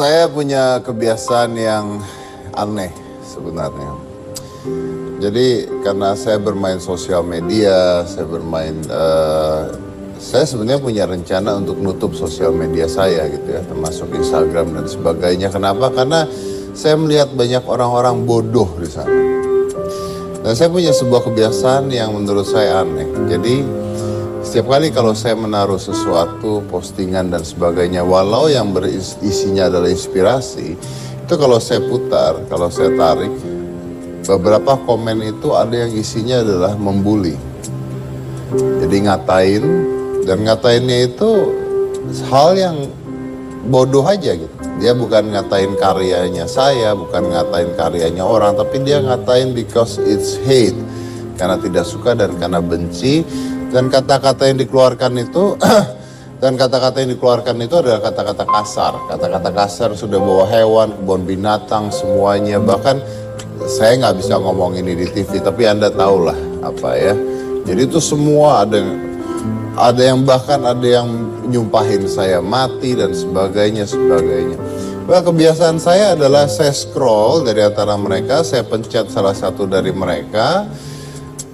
Saya punya kebiasaan yang aneh sebenarnya. Jadi karena saya bermain sosial media, saya sebenarnya punya rencana untuk nutup sosial media saya gitu ya, termasuk Instagram dan sebagainya. Kenapa? Karena saya melihat banyak orang-orang bodoh di sana. Dan saya punya sebuah kebiasaan yang menurut saya aneh. Jadi setiap kali kalau saya menaruh sesuatu, postingan dan sebagainya, walau yang isinya adalah inspirasi, itu kalau saya putar, kalau saya tarik, beberapa komen itu ada yang isinya adalah membuli. Jadi ngatain, dan ngatainnya itu hal yang bodoh aja gitu. Dia bukan ngatain karyanya saya, bukan ngatain karyanya orang, tapi dia ngatain because it's hate. Karena tidak suka dan karena benci. Dan kata-kata yang dikeluarkan itu adalah kata-kata kasar. Kata-kata kasar sudah bawa hewan, kebun binatang, semuanya. Bahkan saya nggak bisa ngomong ini di TV, tapi Anda tahulah apa ya. Jadi itu semua ada yang nyumpahin saya mati dan sebagainya. Well, kebiasaan saya adalah saya scroll dari antara mereka, saya pencet salah satu dari mereka.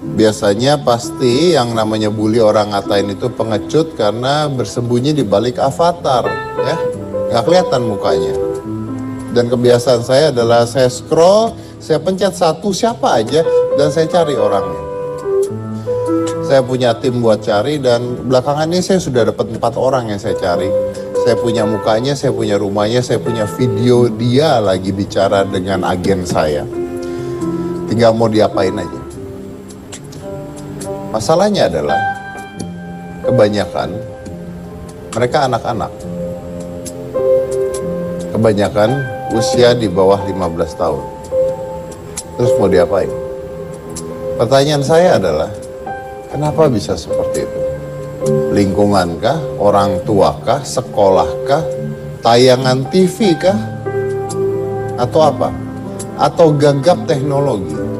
Biasanya pasti yang namanya bully orang ngatain itu pengecut karena bersembunyi di balik avatar, ya, nggak kelihatan mukanya. Dan kebiasaan saya adalah saya scroll, saya pencet satu siapa aja dan saya cari orangnya. Saya punya tim buat cari dan belakangan ini saya sudah dapat 4 orang yang saya cari. Saya punya mukanya, saya punya rumahnya, saya punya video dia lagi bicara dengan agen saya. Tinggal mau diapain aja. Masalahnya adalah kebanyakan mereka anak-anak. Kebanyakan usia di bawah 15 tahun. Terus mau diapain? Pertanyaan saya adalah, kenapa bisa seperti itu? Lingkungan kah? Orang tua kah? Sekolah kah? Tayangan TV kah? Atau apa? Atau gagap teknologi?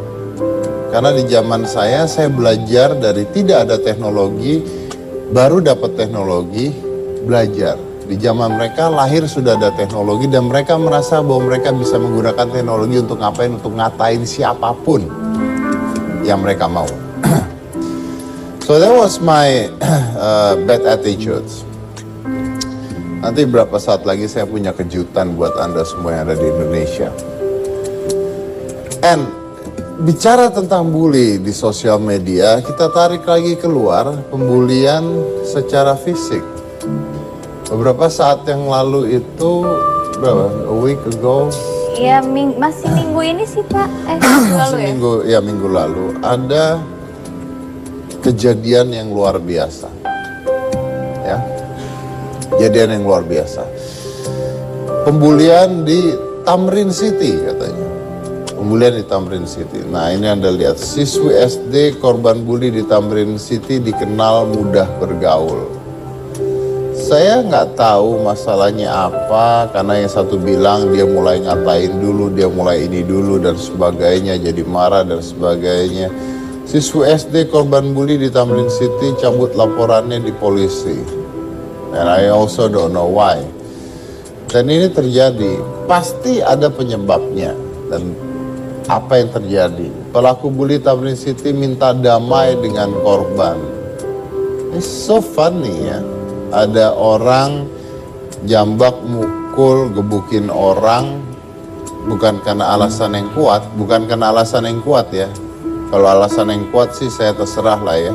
Karena di zaman saya belajar dari tidak ada teknologi, baru dapat teknologi, belajar. Di zaman mereka lahir sudah ada teknologi dan mereka merasa bahwa mereka bisa menggunakan teknologi untuk ngapain? Untuk ngatain siapapun yang mereka mau. So that was my bad attitudes. Nanti berapa saat lagi saya punya kejutan buat Anda semua yang ada di Indonesia. And bicara tentang bully di sosial media, kita tarik lagi keluar pembulian secara fisik. Beberapa saat yang lalu itu, a week ago? Ya, masih minggu ini sih Pak. Minggu lalu ada kejadian yang luar biasa. Ya, kejadian yang luar biasa. Pembulian di Tamrin City katanya. Pembulian di Tamrin City. Nah, ini Anda lihat, siswi SD korban bully di Tamrin City dikenal mudah bergaul. Saya nggak tahu masalahnya apa, karena yang satu bilang dia mulai ngatain dulu, dia mulai ini dulu dan sebagainya, jadi marah dan sebagainya. Siswi SD korban bully di Tamrin City cabut laporannya di polisi. And I also don't know why. Dan ini terjadi, pasti ada penyebabnya. Dan apa yang terjadi? Pelaku bully Tamrin City minta damai dengan korban. It's so funny ya. Ada orang jambak, mukul, gebukin orang bukan karena alasan yang kuat, ya. Kalau alasan yang kuat sih saya terserah lah ya.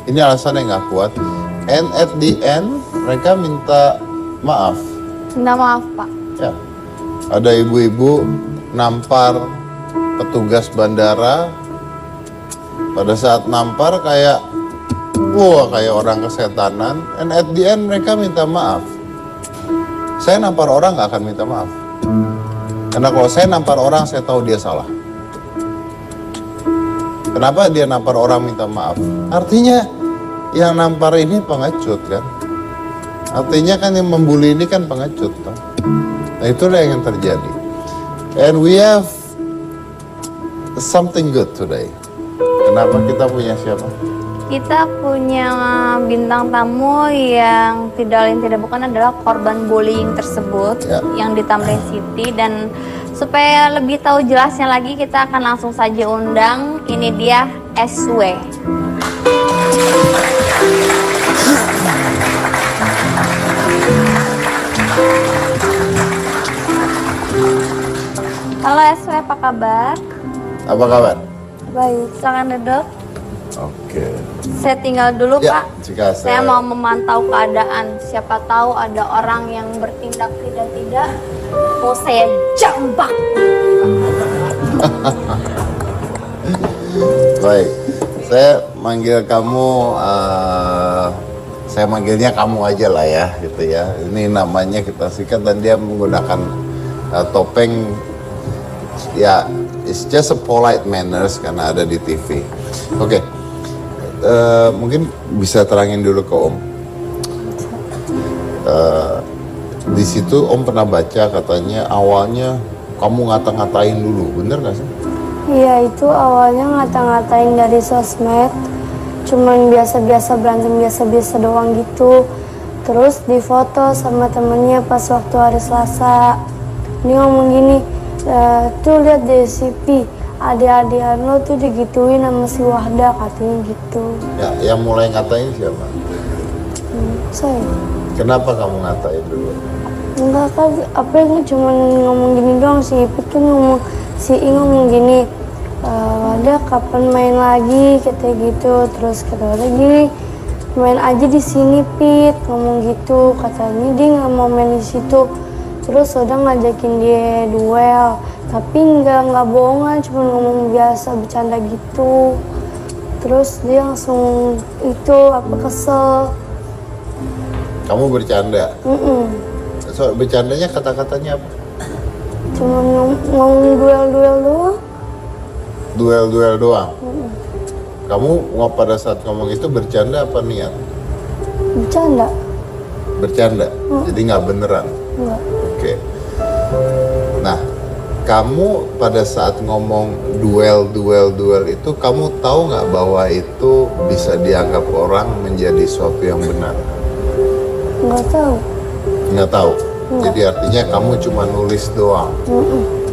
Ini alasan yang nggak kuat. And at the end mereka minta maaf. Minta maaf Pak. Ya. Ada ibu-ibu nampar petugas bandara. Pada saat nampar kayak orang kesetanan. And at the end mereka minta maaf. Saya nampar orang gak akan minta maaf. Karena kalau saya nampar orang, saya tahu dia salah. Kenapa dia nampar orang minta maaf? Artinya yang nampar ini pengecut kan. Artinya kan yang membuli ini kan pengecut kan? Nah, itulah yang terjadi. And we have something good today. Kenapa? Kita punya siapa? kita punya bintang tamu yang tidak lain tidak bukan adalah korban bullying tersebut yang di Tamrin City. Dan supaya lebih tahu jelasnya lagi, kita akan langsung saja undang. Ini dia SW. Halo SW, apa kabar? Apa kabar? Baik, silakan duduk. Oke. Saya tinggal dulu Ya, Pak. jika Saya mau memantau keadaan. Siapa tahu ada orang yang bertindak tidak, mau saya jambak. Baik, saya manggil kamu, saya manggilnya kamu aja lah ya, gitu ya. Ini namanya kita sikat dan dia menggunakan topeng. Ya, it's just a polite manners karena ada di TV. Oke, mungkin bisa terangin dulu ke Om. Di situ Om pernah baca katanya awalnya kamu ngata-ngatain dulu, bener gak sih? Iya, itu awalnya ngata-ngatain dari sosmed, cuman biasa-biasa berantem biasa-biasa doang gitu. Terus difoto sama temennya pas waktu hari Selasa. Dia ngomong gini, tuh lihat deh CP, adik-adik lo tuh digituin sama si Wahda, katanya gitu. Ya, yang mulai ngatain siapa? Saya Kenapa kamu ngatain dulu? enggak kan, apa yang cuman ngomong gini doang, si Ipit kan ngomong, si I ngomong gini, Wahda kapan main lagi, katanya gitu. Terus kata Wahda gini, main aja di sini Pit, ngomong gitu. Katanya dia nggak mau main di situ. Terus udah ngajakin dia duel, tapi nggak bohongan, cuma ngomong biasa bercanda gitu. Terus dia langsung itu apa kesel. Kamu bercanda? So, bercandanya kata-katanya apa? Cuma ngomong duel-duel doang. Duel-duel doang? Kamu pada saat ngomong itu bercanda apa niat? Bercanda. Bercanda? Jadi nggak beneran? Enggak. Oke. Nah, kamu pada saat ngomong duel itu, kamu tahu nggak bahwa itu bisa dianggap orang menjadi suatu yang benar? Nggak tahu. Nggak tahu? Jadi artinya kamu cuma nulis doang?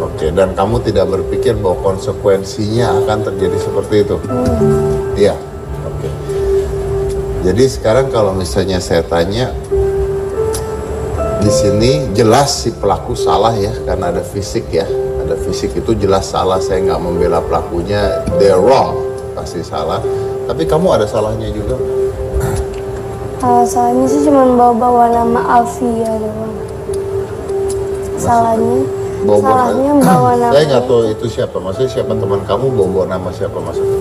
Oke, dan kamu tidak berpikir bahwa konsekuensinya akan terjadi seperti itu? Iya, oke. Jadi sekarang kalau misalnya saya tanya, di sini jelas si pelaku salah ya, karena ada fisik ya. Ada fisik itu jelas salah, saya nggak membela pelakunya, they're wrong, pasti salah. Tapi kamu ada salahnya juga? Salahnya sih cuma bawa-bawa nama Alfia doang. Salahnya bawa nama. Saya nggak tahu itu siapa, maksudnya siapa teman kamu bawa nama siapa maksudnya?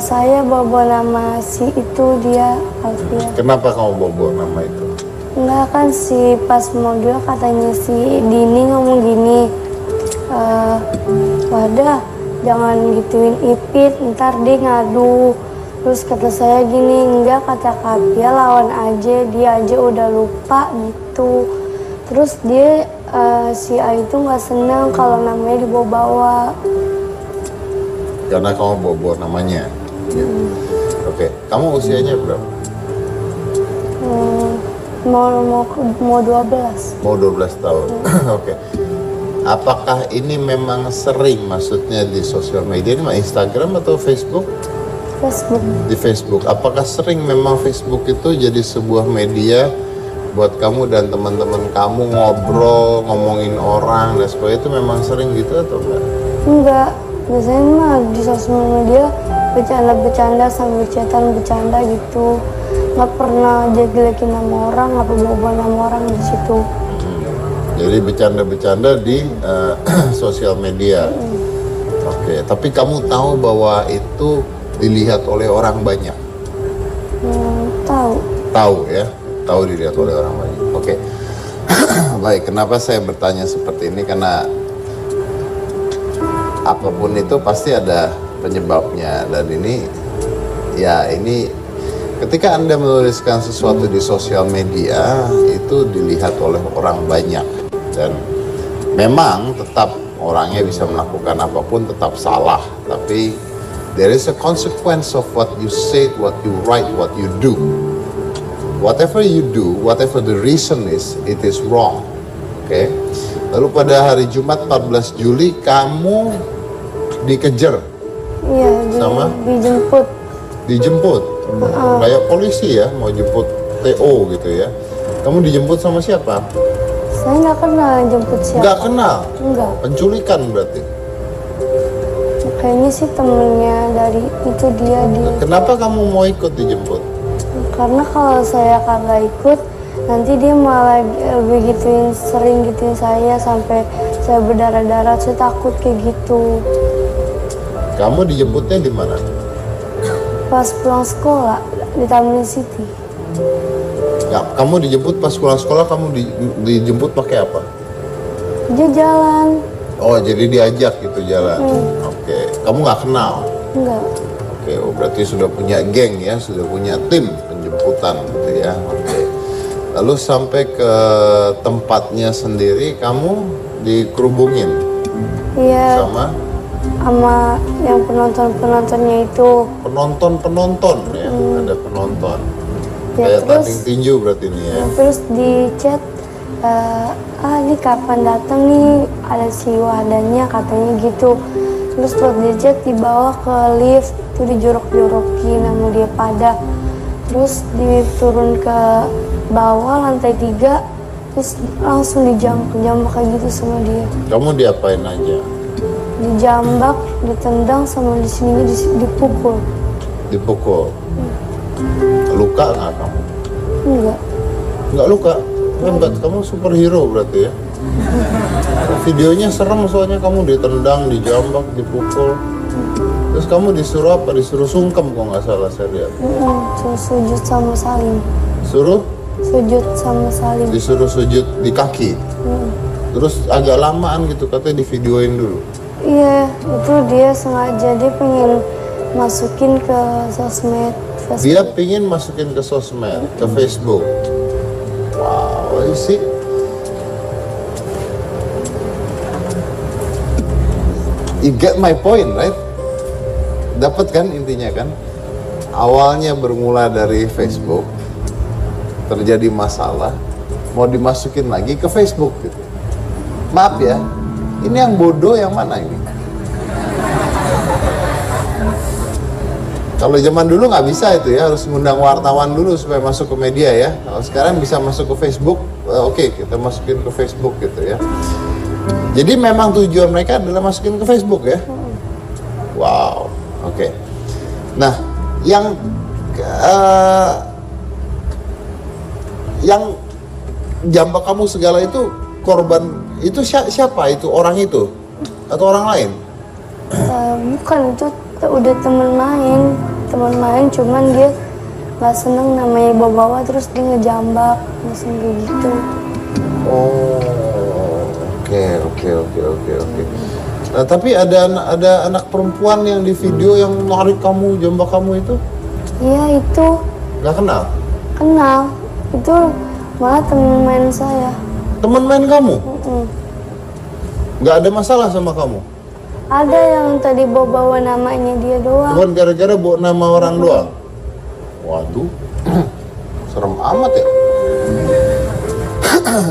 Saya bawa nama si itu, dia Alfia. Kenapa kamu bawa nama itu? Enggak kan, si pas mau dia katanya si Dini ngomong gini, Wadah jangan gituin Ipit, ntar dia ngadu. Terus kata saya gini, enggak, kata Kapia lawan aja, dia aja udah lupa gitu. Terus dia si A itu nggak senang kalau namanya dibawa-bawa. Karena kamu bawa namanya. Oke, kamu usianya berapa? Mau 12. Mau 12 tahun. Oke. Apakah ini memang sering, maksudnya di sosial media ini, Instagram atau Facebook? Facebook. Di Facebook. Apakah sering memang Facebook itu jadi sebuah media buat kamu dan teman-teman kamu ngobrol, ngomongin orang dan sebagainya, itu memang sering gitu atau enggak? Enggak, biasanya mah di sosial media bercanda-bercanda sambil chatan bercanda gitu. Nggak pernah jelek-jelekin nama orang, nggak bawa nama orang di situ. Jadi bercanda-bercanda di sosial media. Oke, tapi kamu tahu bahwa itu dilihat oleh orang banyak? Tahu. Tahu ya, tahu dilihat oleh orang banyak. Oke. Baik, kenapa saya bertanya seperti ini? Karena apapun itu pasti ada penyebabnya, dan ini ketika Anda menuliskan sesuatu di sosial media itu dilihat oleh orang banyak, dan memang tetap orangnya bisa melakukan apapun tetap salah, tapi There is a consequence of what you say, what you write, what you do. Whatever you do, whatever the reason is, it is wrong. Oke. Lalu pada hari Jumat 14 Juli kamu dikejar, Iya, Sama? dijemput. Kayak polisi ya, mau jemput TO gitu ya. Kamu dijemput sama siapa? Saya nggak kenal jemput siapa. Nggak kenal. Enggak. Penculikan berarti. Kayaknya sih temennya dari itu dia. Kenapa kamu mau ikut dijemput? Karena kalau saya kagak ikut, nanti dia malah sering gituin saya sampai saya berdarah-darah. Saya takut kayak gitu. Kamu dijemputnya di mana? Pas pulang sekolah di Tamrin City. Ya, kamu dijemput pas pulang sekolah, kamu dijemput pakai apa? Dia jalan. Oh, jadi diajak gitu jalan. Oke. Kamu nggak kenal? Enggak. Oke, oh, berarti sudah punya geng ya, sudah punya tim penjemputan gitu ya. Oke. Lalu sampai ke tempatnya sendiri, kamu dikerubungin Iya, sama yang penontonnya itu. penonton ya, ada penonton. Ya, Kayak tanding tinju berarti ini ya. Terus di chat, ini kapan datang nih, ada si Wahdanya katanya gitu. Terus buat di chat dibawa ke lift, itu dijorok-jorokin sama dia pada. Terus diturun ke bawah lantai 3, terus langsung dijambak kayak gitu sama dia. Kamu diapain aja? Dijambak, ditendang, sama di sininya dipukul. Dipukul. Luka nggak kamu? Enggak. Nggak luka? Hebat, kamu superhero berarti ya. Videonya serem soalnya, kamu ditendang, dijambak, dipukul. Terus kamu disuruh apa? Disuruh sungkem kok nggak salah saya lihat. Terus sujud sama salim. Suruh? Sujud sama salim. Disuruh sujud di kaki. Terus agak lamaan gitu, katanya divideoin dulu. Iya, itu dia sengaja, dia pengen masukin ke sosmed. Dia pingin masukin ke sosmed, ke Facebook. Wow, you see? You get my point, right? Dapat kan intinya kan? Awalnya bermula dari Facebook, terjadi masalah, mau dimasukin lagi ke Facebook gitu. Maaf ya, ini yang bodoh yang mana ini? Kalau zaman dulu nggak bisa itu ya, harus ngundang wartawan dulu supaya masuk ke media ya. Kalau sekarang bisa masuk ke Facebook, oke, kita masukin ke Facebook gitu ya. Jadi memang tujuan mereka adalah masukin ke Facebook ya. Wow, oke. Nah, yang jambak kamu segala itu korban itu siapa itu, orang itu atau orang lain? Bukan, itu udah teman main, cuman dia nggak seneng namanya bawa-bawa, terus dia ngejambak langsung kayak gitu. Oh, oke. Nah, tapi ada anak perempuan yang di video yang narik kamu, jambak kamu itu? Iya, itu Nggak kenal? kenal, itu malah teman main saya. Teman main kamu? Nggak ada masalah sama kamu? Ada yang tadi bawa namanya dia doang. Cuman gara-gara bawa nama orang doang? Waduh, serem amat ya.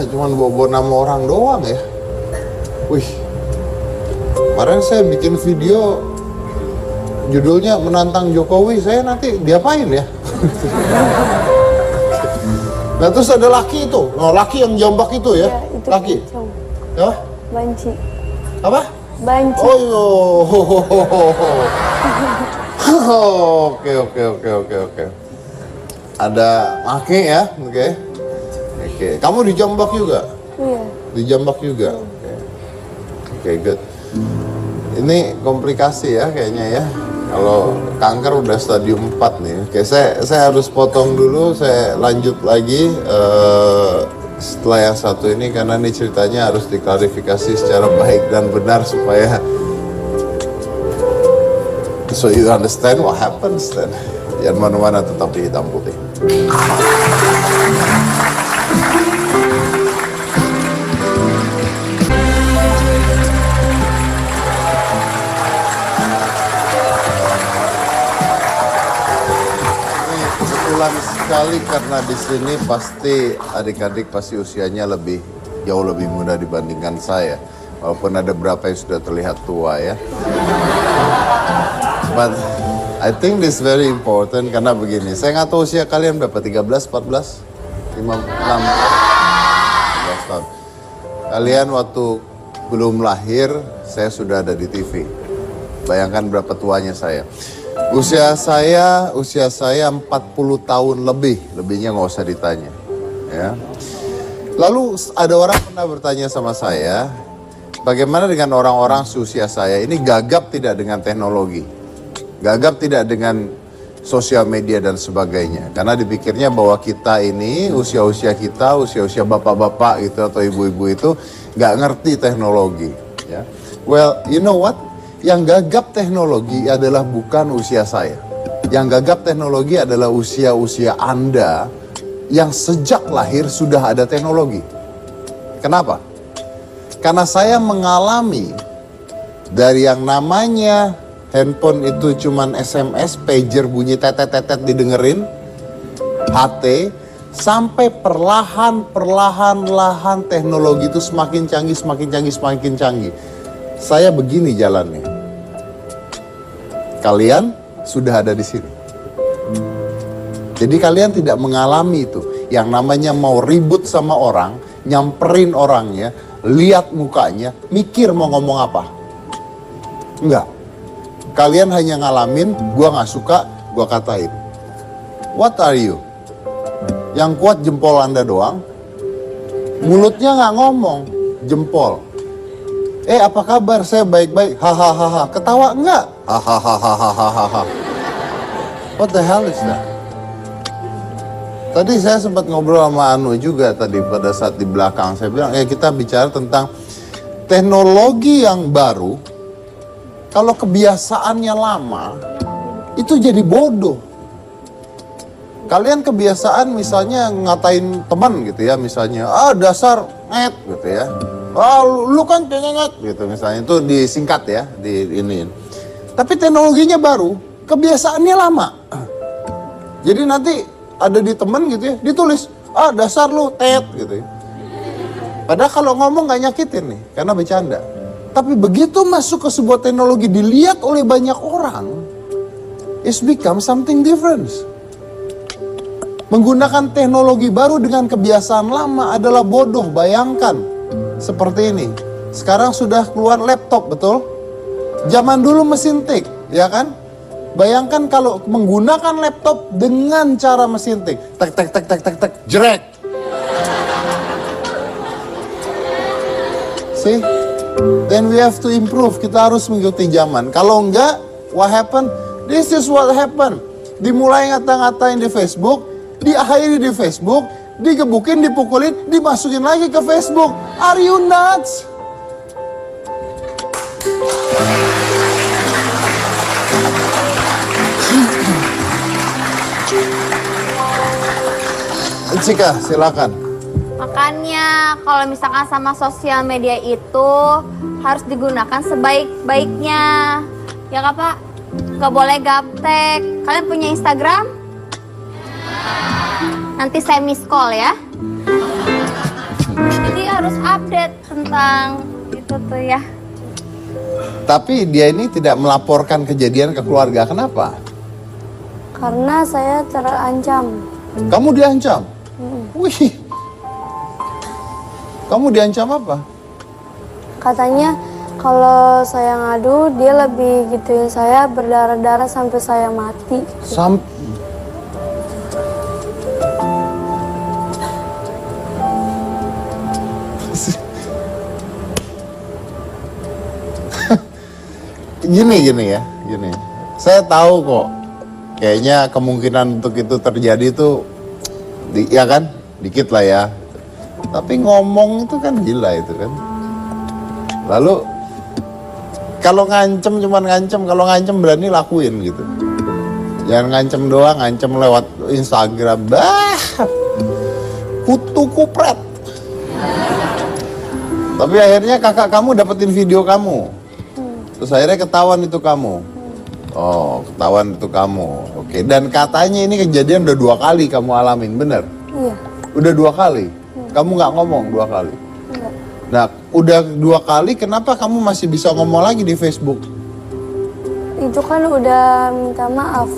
Cuman bawa nama orang doang ya. Wih, kemarin saya bikin video judulnya menantang Jokowi, saya nanti diapain ya? Nah, terus ada laki itu, laki yang jambak itu ya, Itu laki. kacau. Ya? Banci. Apa? Banci. Oh iya. Oke. Ada laki ya, oke. Kamu dijambak juga? Iya. Dijambak juga. Oke, good. Ini komplikasi ya kayaknya ya. Kalau kanker udah stadium 4 nih. Oke, saya harus potong dulu, saya lanjut lagi setelah yang satu ini karena ini ceritanya harus diklarifikasi secara baik dan benar supaya so you understand what happens then. Jangan mana-mana, tetap di Hitam Putih. sekali karena di sini pasti adik-adik pasti usianya jauh lebih muda dibandingkan saya. Walaupun ada beberapa yang sudah terlihat tua ya. But I think this very important karena begini. Saya nggak tahu usia kalian berapa, 13, 14, 5, 6, 12 tahun. Kalian waktu belum lahir, saya sudah ada di TV. Bayangkan berapa tuanya saya. Usia saya 40 tahun lebihnya nggak usah ditanya. Ya. Lalu ada orang pernah bertanya sama saya, bagaimana dengan orang-orang seusia saya ini gagap tidak dengan teknologi, gagap tidak dengan sosial media dan sebagainya. Karena dipikirnya bahwa kita ini usia-usia bapak-bapak gitu atau ibu-ibu itu nggak ngerti teknologi. Ya. Well, you know what? Yang gagap teknologi adalah bukan usia saya. Yang gagap teknologi adalah usia-usia Anda yang sejak lahir sudah ada teknologi. Kenapa? Karena saya mengalami dari yang namanya handphone itu cuman SMS, pager bunyi tetet-tetet didengerin, HT, sampai perlahan teknologi itu semakin canggih. Saya begini jalannya. Kalian sudah ada di sini. Jadi kalian tidak mengalami itu. Yang namanya mau ribut sama orang, nyamperin orangnya, lihat mukanya, mikir mau ngomong apa. Enggak. Kalian hanya ngalamin, gua gak suka, gua katain. What are you? Yang kuat jempol Anda doang. Mulutnya gak ngomong, jempol. Apa kabar? Saya baik-baik. Hahaha. Ketawa enggak? Hahaha. What the hell is that? Tadi saya sempat ngobrol sama Anu juga tadi pada saat di belakang. Saya bilang, kita bicara tentang teknologi yang baru. Kalau kebiasaannya lama, itu jadi bodoh. Kalian kebiasaan misalnya ngatain teman gitu ya, misalnya, dasar net gitu ya. Lu kan cengengek gitu misalnya, itu disingkat ya, diinin. Tapi teknologinya baru, kebiasaannya lama. Jadi nanti ada di temen gitu ya, ditulis, dasar lu tet gitu ya. Padahal kalau ngomong gak nyakitin nih, karena bercanda. Tapi begitu masuk ke sebuah teknologi dilihat oleh banyak orang, it's become something different. Menggunakan teknologi baru dengan kebiasaan lama adalah bodoh. Bayangkan seperti ini. Sekarang sudah keluar laptop, betul? Zaman dulu mesin tik, ya kan? Bayangkan kalau menggunakan laptop dengan cara mesin tik. Tek, jerek. See? Then we have to improve. Kita harus mengikuti zaman. Kalau enggak, what happen? This is what happen. Dimulai ngata-ngatain di Facebook, diakhiri di Facebook, digebukin, dipukulin, dimasukin lagi ke Facebook. Are you nuts? Cika, silakan. Makanya kalau misalkan sama sosial media itu harus digunakan sebaik-baiknya. Ya Kak Pak? Gak boleh gaptek. Kalian punya Instagram? Nanti saya miss call ya. Jadi harus update tentang itu tuh ya. Tapi dia ini tidak melaporkan kejadian ke keluarga. Kenapa? Karena saya terancam. Kamu diancam? Wih. Kamu diancam apa? Katanya kalau saya ngadu dia lebih gituin saya berdarah-darah sampai saya mati. Gini ya. Saya tahu kok. Kayaknya kemungkinan untuk itu terjadi tuh ya kan? Dikit lah ya. Tapi ngomong itu kan gila itu kan. Lalu kalau ngancem cuman ngancem, kalau ngancem berani lakuin gitu. Jangan ngancem doang, ngancem lewat Instagram. Kutu kupret. Tapi akhirnya kakak kamu dapetin video kamu. Terus akhirnya ketahuan itu kamu. Oh, ketahuan itu kamu. Oke, dan katanya ini kejadian udah 2 kali kamu alamin, bener? Iya. Udah 2 kali? Kamu nggak ngomong 2 kali? Enggak. Nah, udah 2 kali, kenapa kamu masih bisa ngomong lagi di Facebook? Itu kan udah minta maaf,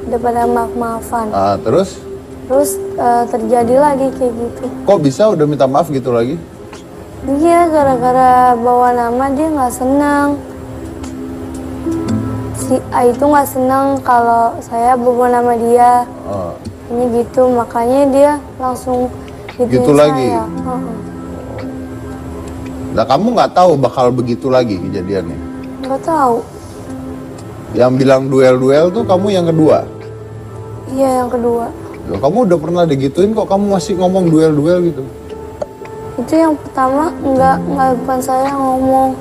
udah pada maaf-maafan. Terus? Terus terjadi lagi kayak gitu. Kok bisa udah minta maaf gitu lagi? Iya, gara-gara bawa nama dia nggak senang. Si A itu nggak senang kalau saya bawa nama dia. Ini gitu, makanya dia langsung gituin Gitu lagi? saya. Nah, kamu nggak tahu bakal begitu lagi kejadiannya? Nggak tahu. Yang bilang duel-duel tuh kamu yang kedua? Iya, yang kedua. Loh, kamu udah pernah digituin kok kamu masih ngomong duel-duel gitu? Itu yang pertama nggak bukan saya yang ngomong,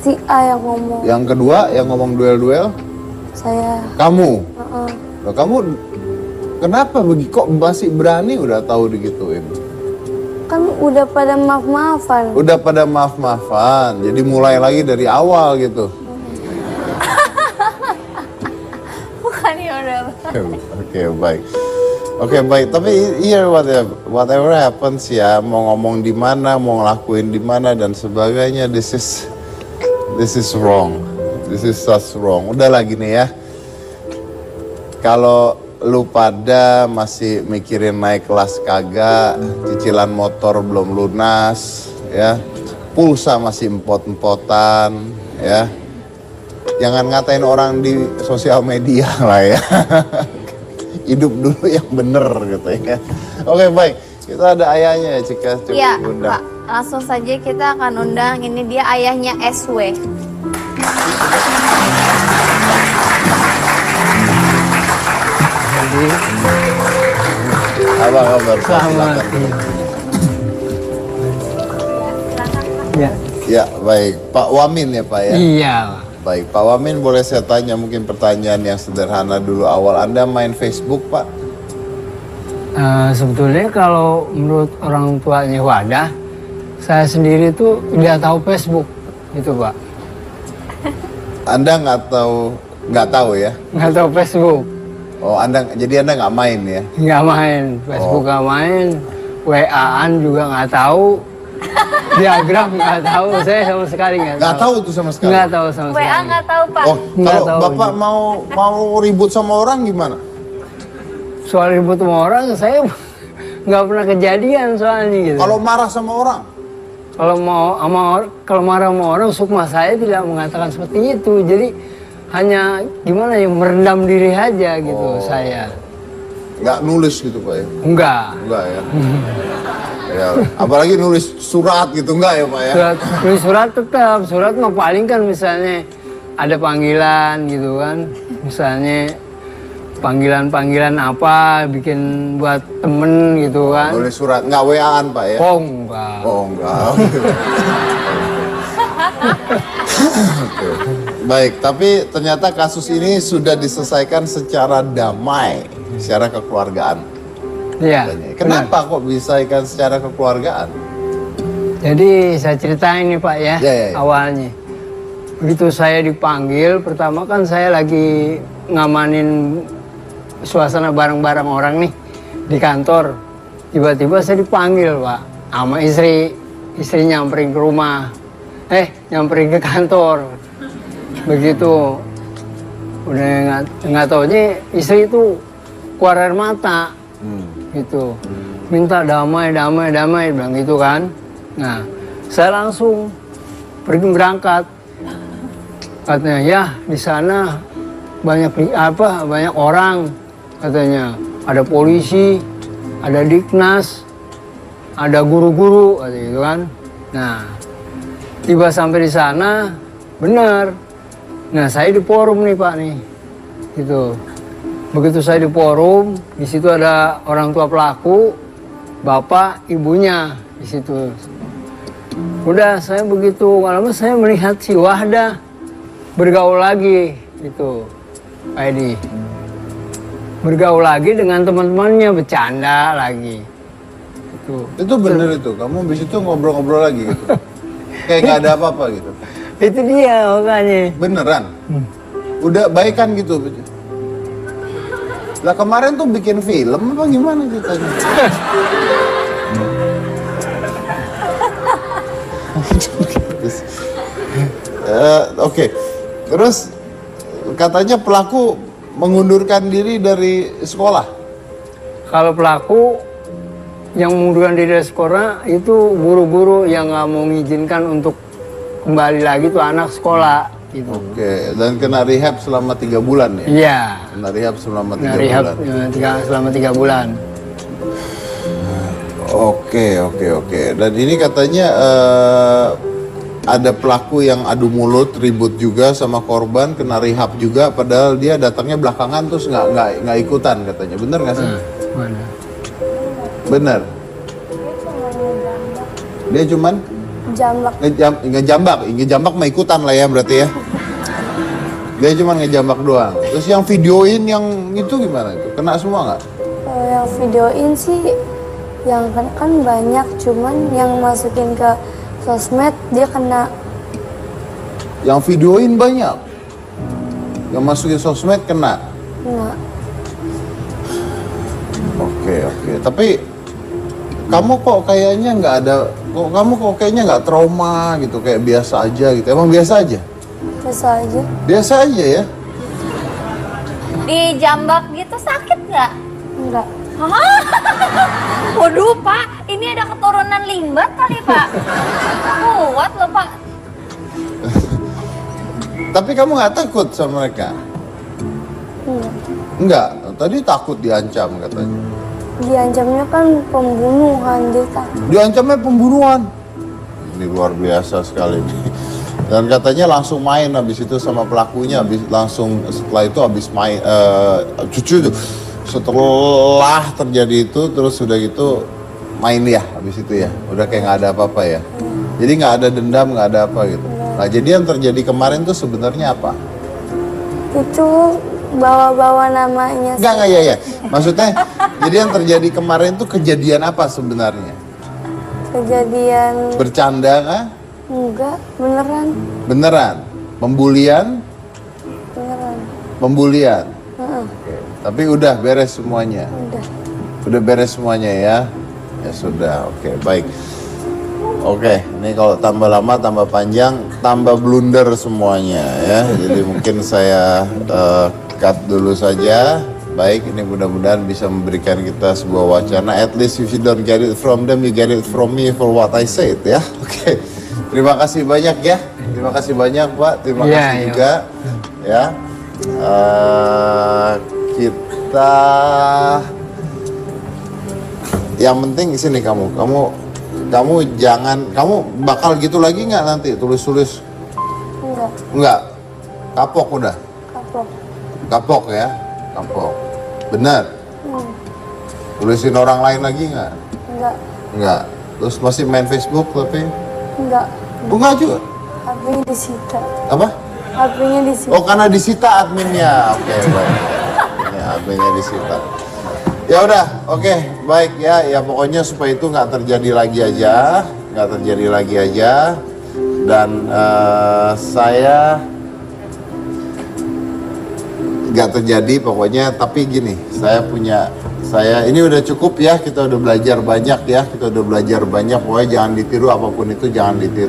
si A yang ngomong. Yang kedua yang ngomong duel-duel? Saya. Kamu? Loh, kamu kenapa kok masih berani udah tahu digituin? Kan udah pada maaf-maafan. Udah pada maaf-maafan, jadi mulai lagi dari awal gitu. Bukan ya udah. Oke, baik. Oke, baik. Tapi here whatever happens ya, mau ngomong di mana, mau ngelakuin di mana dan sebagainya, this is wrong. This is such wrong. Udah lagi nih ya. Kalau lu pada masih mikirin naik kelas kagak, cicilan motor belum lunas, ya, pulsa masih empot-empotan, ya. Jangan ngatain orang di sosial media lah ya. Hidup dulu yang bener gitu ya. Oke, baik. Kita ada ayahnya ya, Cika. Coba Iya, undang. Pak. Langsung saja kita akan undang. Ini dia ayahnya SW. Apa kabar? Pak? Selamat. Silakan. Ya. Ya, baik. Pak Wamin ya, Pak ya? Iya. Baik, Pak Wamin, boleh saya tanya mungkin pertanyaan yang sederhana dulu awal. Anda main Facebook, Pak? Sebetulnya kalau menurut orang tuanya Wadah, saya sendiri tuh tidak tahu Facebook, gitu Pak. Anda nggak tahu ya? Nggak tahu Facebook, Oh, jadi Anda nggak main ya? nggak main Facebook, nggak main, WA-an juga nggak tahu, diagram nggak tahu, saya sama sekali Nggak tahu tuh sama sekali? Nggak tahu sama sekali. WA nggak tahu Pak. Oh, Nggak kalau tahu. Bapak mau ribut sama orang gimana? Soal ribut sama orang, saya nggak pernah kejadian soalnya gitu. Kalau marah sama orang? Kalau marah sama orang, sukma saya tidak mengatakan seperti itu. Jadi hanya gimana ya, merendam diri aja gitu saya. Nggak nulis gitu, Pak ya? Enggak. Enggak ya? Ya, apalagi nulis surat gitu, enggak ya, Pak ya? Tulis surat tetap. Surat mah paling kan misalnya ada panggilan gitu kan. Misalnya panggilan apa bikin buat temen gitu kan. Nulis surat, nggak WA-an, Pak ya? Oh enggak. Oh, enggak. Oke. Baik, tapi ternyata kasus ini sudah diselesaikan secara damai, secara kekeluargaan. Iya. Kenapa kok bisa ikan secara kekeluargaan? Jadi saya ceritain nih Pak ya, Ya. awalnya. Begitu saya dipanggil, pertama kan saya lagi ngamanin suasana bareng-bareng orang nih di kantor. Tiba-tiba saya dipanggil Pak, sama istri nyamperin ke rumah, nyamperin ke kantor. Begitu, udah nggak taunya istri itu keluar air mata, gitu. Minta damai, bilang gitu kan. Nah, saya langsung berangkat. Katanya, ya di sana banyak orang, katanya. Ada polisi, ada Diknas, ada guru-guru, katanya gitu kan. Nah, tiba sampai di sana, benar. Nah, saya di forum nih Pak nih, gitu. Begitu saya di forum, di situ ada orang tua pelaku, bapak, ibunya di situ. Udah, saya begitu lama saya melihat si Wahdah bergaul lagi, gitu, Pak Edi. Bergaul lagi dengan teman-temannya, bercanda lagi. Gitu. Itu bener itu, kamu habis itu ngobrol-ngobrol lagi gitu? Kayak nggak ada apa-apa gitu? Itu dia makanya. Beneran? Udah baikan gitu. Lah kemarin tuh bikin film apa gimana ceritanya? Oke. Terus katanya pelaku mengundurkan diri dari sekolah. Kalau pelaku yang mengundurkan diri dari sekolah itu guru-guru yang nggak mau mengizinkan untuk kembali lagi tuh anak sekolah gitu. Oke, dan kena rehab selama 3 bulan ya? Iya. Kena rehab selama 3 Rehab bulan. selama 3 bulan. Oke. Dan ini katanya ada pelaku yang adu mulut, ribut juga sama korban, kena rehab juga, padahal dia datangnya belakangan terus nggak ikutan katanya. Bener nggak sih? Mana? Bener. Dia cuman Jambak. ngejambak mah ikutan lah ya berarti ya. Dia cuman ngejambak doang. Terus yang videoin yang itu gimana itu? Kena semua nggak? Kalau yang videoin sih yang kan banyak, cuman yang masukin ke sosmed dia kena. Yang videoin banyak. Yang masukin sosmed kena. Kena. Oke. Tapi kamu kok kayaknya nggak ada, kamu kok kayaknya nggak trauma gitu, kayak biasa aja gitu. Emang biasa aja? Biasa aja. Biasa aja ya? Dijambak gitu sakit nggak? Enggak. Hah? Waduh Pak, ini ada keturunan limbat kali Pak. Kuat loh Pak. Tapi kamu nggak takut sama mereka? Enggak. Enggak, tadi takut diancam katanya. Diancamnya kan pembunuhan dia kan. Diancamnya pembunuhan. Ini luar biasa sekali nih. Dan katanya langsung main habis itu sama pelakunya, langsung setelah itu habis main cucu itu. Setelah terjadi itu terus sudah gitu main ya habis itu ya. Udah kayak nggak ada apa-apa ya. Jadi nggak ada dendam, nggak ada apa gitu. Nah, jadi yang terjadi kemarin tuh sebenarnya apa? Itu bawa-bawa namanya. Enggak ya. Maksudnya, jadi yang terjadi kemarin tuh kejadian apa sebenarnya? Kejadian. Bercanda kah? Enggak, beneran. Beneran? Pembulian? Beneran. Pembulian? Heeh, Oke. Tapi udah beres semuanya? udah. Udah beres semuanya ya? Ya sudah, oke, baik. Oke, ini kalau tambah lama, tambah panjang, tambah blunder semuanya ya. Jadi mungkin saya cut dulu saja. Baik, ini mudah-mudahan bisa memberikan kita sebuah wacana. At least if you don't get it from them, you get it from me for what I said ya. Oke, terima kasih banyak ya. Terima kasih banyak Pak. Terima kasih juga ya. Kita yang penting di sini kamu jangan, kamu bakal gitu lagi nggak nanti tulis-tulis? Enggak. Kapok udah. Kapok ya, kapok. Benar. Tulisin orang lain lagi nggak? Enggak. Terus masih main Facebook tapi? Enggak. Enggak juga. HP-nya disita. Apa? HP-nya disita. Oh, karena disita adminnya. Oke, baik. Ya, adminnya disita. Ya udah, oke, baik ya. Ya pokoknya supaya itu nggak terjadi lagi aja, Dan saya nggak terjadi pokoknya. Tapi gini, saya ini udah cukup ya. Kita udah belajar banyak ya. Pokoknya jangan ditiru, apapun itu jangan ditiru.